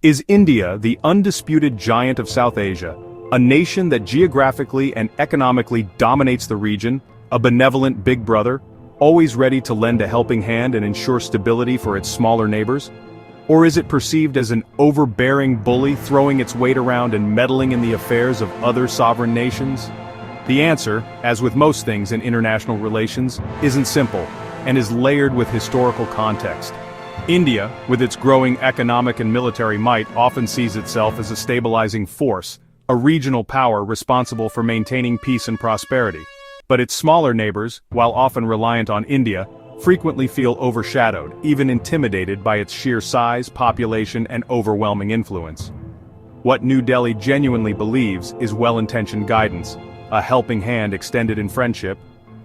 Is India the undisputed giant of South Asia, a nation that geographically and economically dominates the region, a benevolent big brother, always ready to lend a helping hand and ensure stability for its smaller neighbors? Or is it perceived as an overbearing bully throwing its weight around and meddling in the affairs of other sovereign nations? The answer, as with most things in international relations, isn't simple, and is layered with historical context. India, with its growing economic and military might, often sees itself as a stabilizing force, a regional power responsible for maintaining peace and prosperity. But its smaller neighbors, while often reliant on India, frequently feel overshadowed, even intimidated by its sheer size, population, and overwhelming influence. What New Delhi genuinely believes is well-intentioned guidance, a helping hand extended in friendship.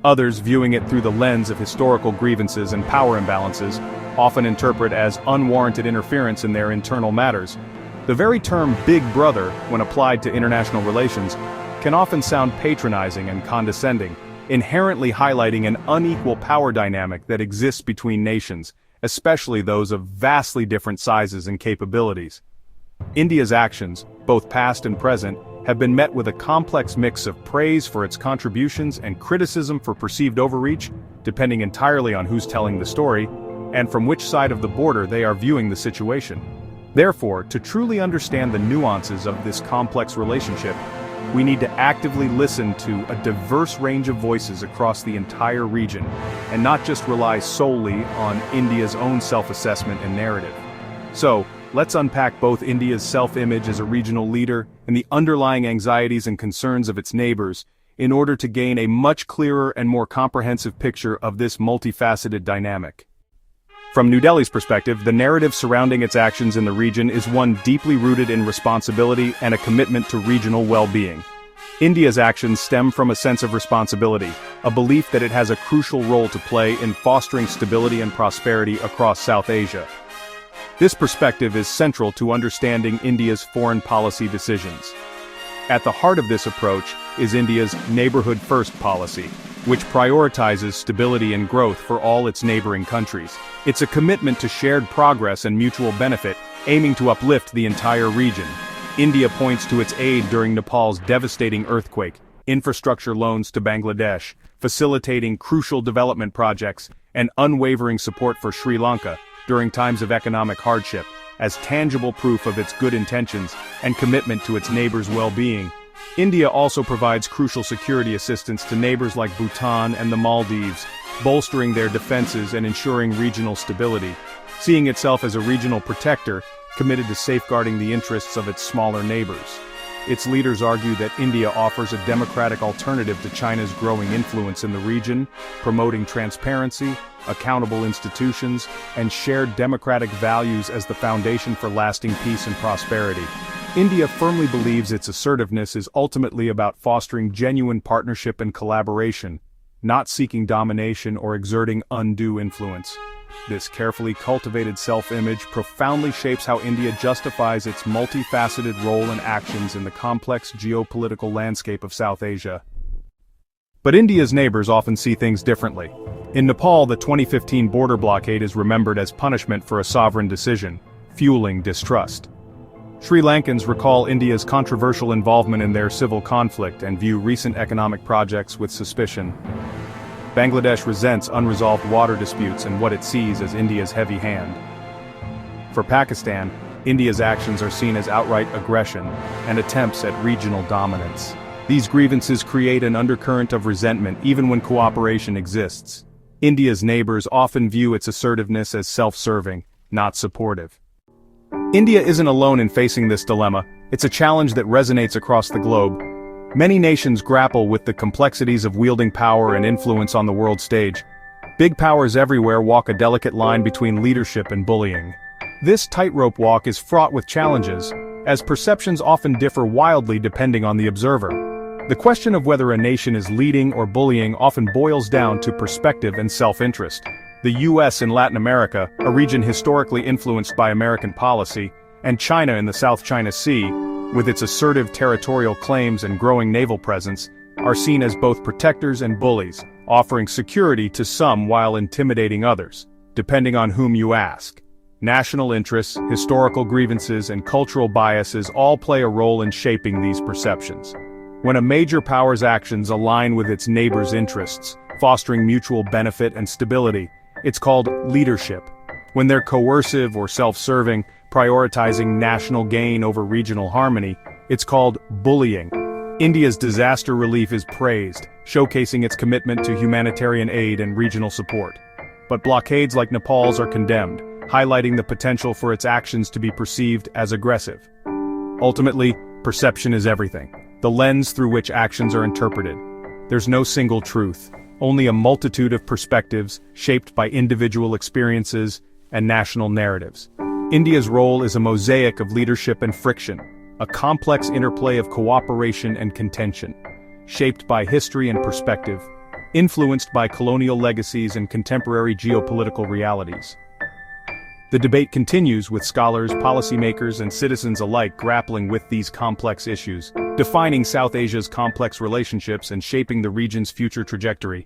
Others, viewing it through the lens of historical grievances and power imbalances, often interpret as unwarranted interference in their internal matters. The very term "big brother," when applied to international relations, can often sound patronizing and condescending, inherently highlighting an unequal power dynamic that exists between nations, especially those of vastly different sizes and capabilities. India's actions, both past and present, have been met with a complex mix of praise for its contributions and criticism for perceived overreach, depending entirely on who's telling the story, and from which side of the border they are viewing the situation. Therefore, to truly understand the nuances of this complex relationship, we need to actively listen to a diverse range of voices across the entire region, and not just rely solely on India's own self-assessment and narrative. So, let's unpack both India's self-image as a regional leader and the underlying anxieties and concerns of its neighbors, in order to gain a much clearer and more comprehensive picture of this multifaceted dynamic. From New Delhi's perspective, the narrative surrounding its actions in the region is one deeply rooted in responsibility and a commitment to regional well-being. India's actions stem from a sense of responsibility, a belief that it has a crucial role to play in fostering stability and prosperity across South Asia. This perspective is central to understanding India's foreign policy decisions. At the heart of this approach is India's Neighborhood First policy, which prioritizes stability and growth for all its neighboring countries. It's a commitment to shared progress and mutual benefit, aiming to uplift the entire region. India points to its aid during Nepal's devastating earthquake, infrastructure loans to Bangladesh, facilitating crucial development projects, and unwavering support for Sri Lanka during times of economic hardship, as tangible proof of its good intentions and commitment to its neighbors' well-being. India also provides crucial security assistance to neighbors like Bhutan and the Maldives, bolstering their defenses and ensuring regional stability, seeing itself as a regional protector committed to safeguarding the interests of its smaller neighbors. Its leaders argue that India offers a democratic alternative to China's growing influence in the region, promoting transparency, accountable institutions, and shared democratic values as the foundation for lasting peace and prosperity. India firmly believes its assertiveness is ultimately about fostering genuine partnership and collaboration, not seeking domination or exerting undue influence. This carefully cultivated self-image profoundly shapes how India justifies its multifaceted role and actions in the complex geopolitical landscape of South Asia. But India's neighbors often see things differently. In Nepal, the 2015 border blockade is remembered as punishment for a sovereign decision, fueling distrust. Sri Lankans recall India's controversial involvement in their civil conflict and view recent economic projects with suspicion. Bangladesh resents unresolved water disputes and what it sees as India's heavy hand. For Pakistan, India's actions are seen as outright aggression and attempts at regional dominance. These grievances create an undercurrent of resentment even when cooperation exists. India's neighbors often view its assertiveness as self-serving, not supportive. India isn't alone in facing this dilemma. It's a challenge that resonates across the globe. Many nations grapple with the complexities of wielding power and influence on the world stage. Big powers everywhere walk a delicate line between leadership and bullying. This tightrope walk is fraught with challenges, as perceptions often differ wildly depending on the observer. The question of whether a nation is leading or bullying often boils down to perspective and self-interest. The US in Latin America, a region historically influenced by American policy, and China in the South China Sea, with its assertive territorial claims and growing naval presence, are seen as both protectors and bullies, offering security to some while intimidating others, depending on whom you ask. National interests, historical grievances, and cultural biases all play a role in shaping these perceptions. When a major power's actions align with its neighbor's interests, fostering mutual benefit and stability, it's called leadership. When they're coercive or self-serving, prioritizing national gain over regional harmony, it's called bullying. India's disaster relief is praised, showcasing its commitment to humanitarian aid and regional support. But blockades like Nepal's are condemned, highlighting the potential for its actions to be perceived as aggressive. Ultimately, perception is everything, the lens through which actions are interpreted. There's no single truth, only a multitude of perspectives shaped by individual experiences and national narratives. India's role is a mosaic of leadership and friction, a complex interplay of cooperation and contention, shaped by history and perspective, influenced by colonial legacies and contemporary geopolitical realities. The debate continues with scholars, policymakers, and citizens alike grappling with these complex issues, defining South Asia's complex relationships and shaping the region's future trajectory.